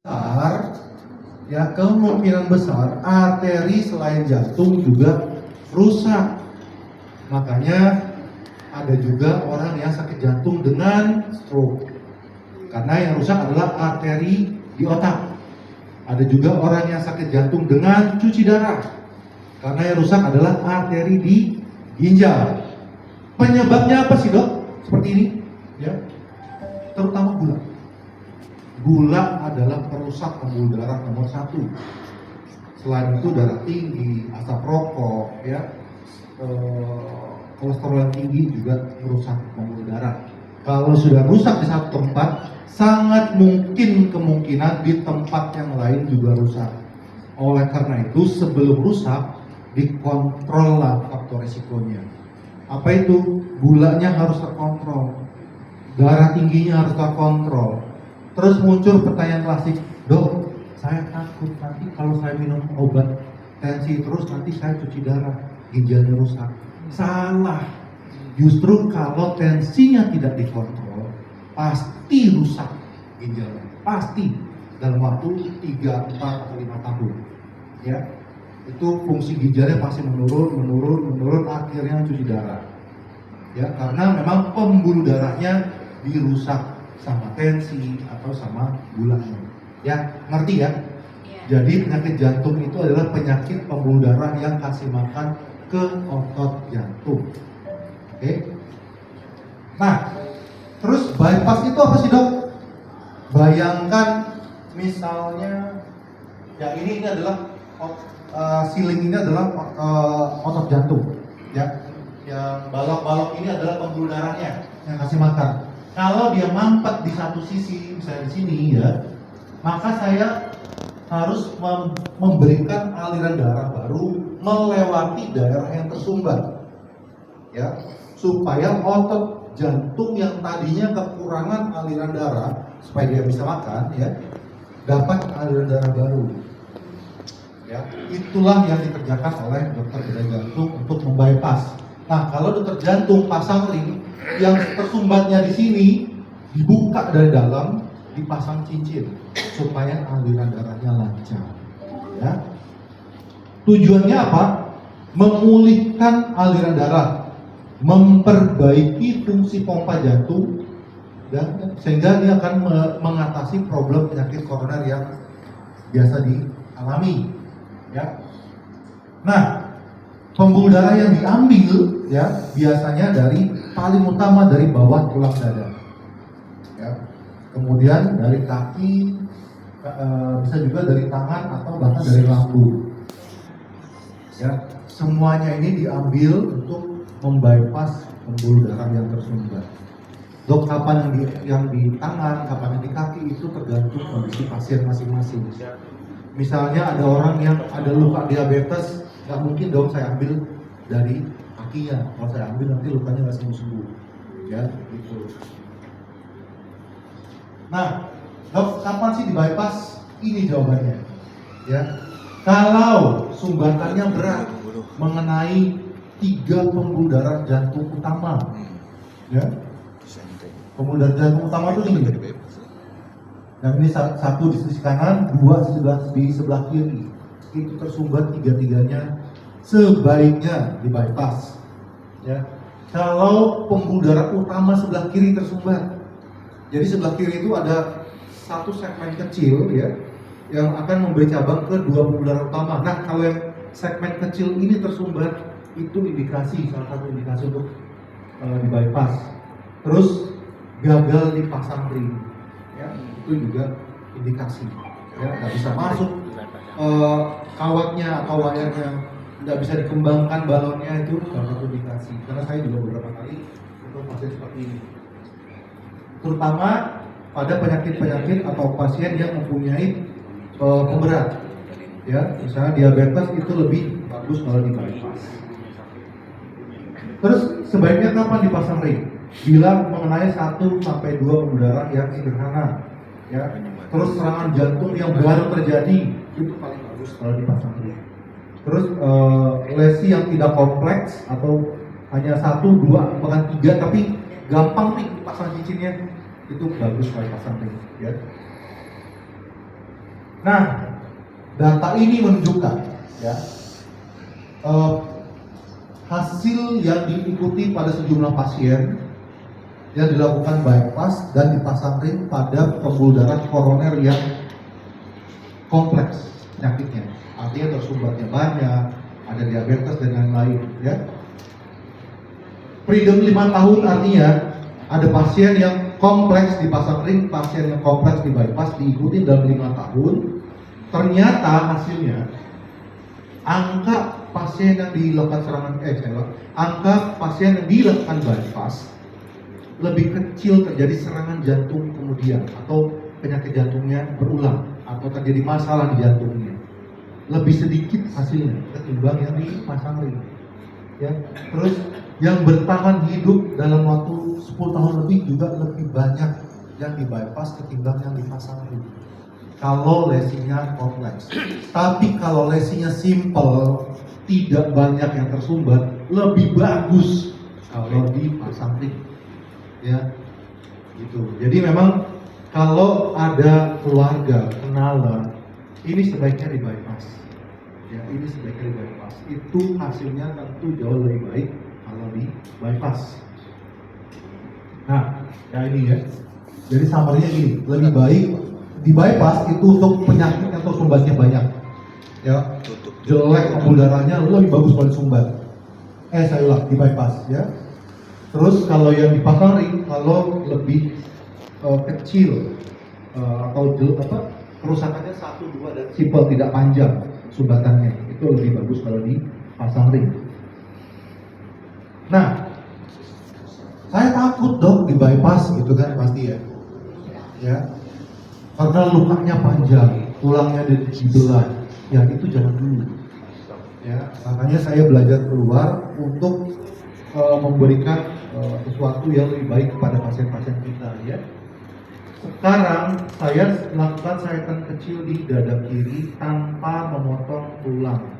besar, ya kemungkinan besar arteri selain jantung juga rusak. Makanya ada juga orang yang sakit jantung dengan stroke, karena yang rusak adalah arteri di otak. Ada juga orang yang sakit jantung dengan cuci darah, karena yang rusak adalah arteri di ginjal. Penyebabnya apa sih, dok? Seperti ini, ya, terutama gula. Gula adalah perusak pembuluh darah nomor 1. Selain itu darah tinggi, asap rokok, ya, kolesterol yang tinggi juga merusak pembuluh darah. Kalau sudah rusak di satu tempat, sangat mungkin kemungkinan di tempat yang lain juga rusak. Oleh karena itu, sebelum rusak, dikontrollah faktor risikonya. Apa itu? Gulanya harus terkontrol, darah tingginya harus terkontrol. Terus muncul pertanyaan klasik, dok, saya takut nanti kalau saya minum obat tensi terus nanti saya cuci darah, ginjalnya rusak. Salah. Justru kalau tensinya tidak dikontrol, pasti rusak ginjalnya. Pasti dalam waktu 3, 4, atau 5 tahun. Ya, itu fungsi ginjalnya pasti menurun, akhirnya cuci darah. Ya, karena memang pembuluh darahnya dirusak sama tensi atau sama gulanya. Ya, ngerti ya? Jadi penyakit jantung itu adalah penyakit pembuluh darah yang kasih makan ke otot jantung. Oke. Nah, terus bypass itu apa sih, dok? Bayangkan misalnya, ya ini adalah siling ini adalah otot jantung, ya. Yang balok-balok ini adalah pembuluh darahnya yang kasih makan. Kalau dia mampet di satu sisi, misalnya di sini, ya, maka saya harus memberikan aliran darah baru melewati daerah yang tersumbat, ya, supaya otot jantung yang tadinya kekurangan aliran darah supaya dia bisa makan, ya, dapat aliran darah baru. Ya, itulah yang dikerjakan oleh dokter bedah jantung untuk membypass. Nah, kalau dokter jantung pasang ring yang tersumbatnya di sini dibuka dari dalam, dipasang cincin supaya aliran darahnya lancar. Ya. Tujuannya apa? Memulihkan aliran darah, memperbaiki fungsi pompa jantung, dan sehingga dia akan mengatasi problem penyakit koroner yang biasa dialami. Ya. Nah, pembuluh darah yang diambil, ya, biasanya dari paling utama dari bawah tulang dada, ya. Kemudian dari kaki, bisa juga dari tangan atau bahkan dari lambung. Ya, semuanya ini diambil untuk membypass pembuluh darah yang tersumbat. Dok, kapan yang di tangan, kapan yang di kaki itu tergantung kondisi pasien masing-masing. Misalnya ada orang yang ada luka diabetes, nggak mungkin dong saya ambil dari kakinya. Kalau saya ambil nanti lukanya nggak sembuh-sembuh, ya, gitu. Nah, dok, kapan sih di bypass? Ini jawabannya, ya. Kalau sumbatannya berat, mengenai 3 pembuluh darah jantung utama, ya. Pembuluh darah jantung utama itu ini. Yang ini satu di sisi kanan, 2 di sebelah kiri. Itu tersumbat 3-tiganya, sebaiknya di bypass. Ya. Kalau pembuluh darah utama sebelah kiri tersumbat, jadi sebelah kiri itu ada satu segmen kecil, ya, yang akan memberi cabang ke 2 pembuluh darah utama. Nah, kalau yang segmen kecil ini tersumbat, itu indikasi, salah satu indikasi untuk di bypass. Terus gagal dipasang ring, ya, itu juga indikasi, ya, nggak bisa masuk kawatnya atau wayarnya, nggak bisa dikembangkan balonnya, itu salah satu indikasi. Karena saya juga beberapa kali untuk pasien seperti ini, terutama pada penyakit-penyakit atau pasien yang mempunyai pemberat, ya, misalnya diabetes, itu lebih bagus kalau di bypass. Terus sebaiknya kapan dipasang ring? Bila mengenai 1-2 pembuluh darah yang sederhana, ya. Terus serangan jantung yang baru terjadi, itu paling bagus kalau dipasang ring. Terus lesi yang tidak kompleks atau hanya 1-2 bahkan 3 tapi gampang nih dipasang cincinnya, itu bagus kalau dipasang ring, ya. Nah, data ini menunjukkan ya hasil yang diikuti pada sejumlah pasien yang dilakukan bypass dan dipasang ring pada pembuluh darah koroner yang kompleks penyakitnya, artinya tersumbatnya banyak, ada diabetes dan lain-lain ya. Freedom 5 tahun artinya ada pasien yang kompleks dipasang ring, pasien yang kompleks di bypass diikuti dalam 5 tahun. Ternyata hasilnya angka pasien yang dilakukan angka pasien yang dilakukan bypass lebih kecil terjadi serangan jantung kemudian atau penyakit jantungnya berulang atau terjadi masalah di jantungnya, lebih sedikit hasilnya ketimbang yang dipasang ring ya. Terus yang bertahan hidup dalam waktu 10 tahun lebih juga lebih banyak yang di bypass ketimbang yang dipasang ring kalau lesinya kompleks. Tapi kalau lesinya simple, tidak banyak yang tersumbat, lebih bagus kalau dipasang ring ya gitu. Jadi memang kalau ada keluarga, kenalan, ini sebaiknya di bypass ya, ini sebaiknya di bypass. Itu hasilnya tentu jauh lebih baik kalau di bypass. Nah ya ini ya, jadi summary-nya gini, lebih baik di bypass itu untuk penyakit yang tersumbatnya banyak ya, jelek pembuluh darahnya lebih bagus kalau disumbat. Saya ulang, di bypass ya. Terus kalau yang dipasang ring, kalau lebih kecil atau kerusakannya 1, 2 dan simple, tidak panjang sumbatannya, itu lebih bagus kalau dipasang ring. Nah, saya takut dong di bypass gitu kan pasti ya, karena lukanya panjang, tulangnya dibelah, ya itu jangan dulu ya. Makanya saya belajar keluar untuk memberikan sesuatu yang lebih baik kepada pasien-pasien kita ya. Sekarang saya lakukan sayatan kecil di dada kiri tanpa memotong tulang.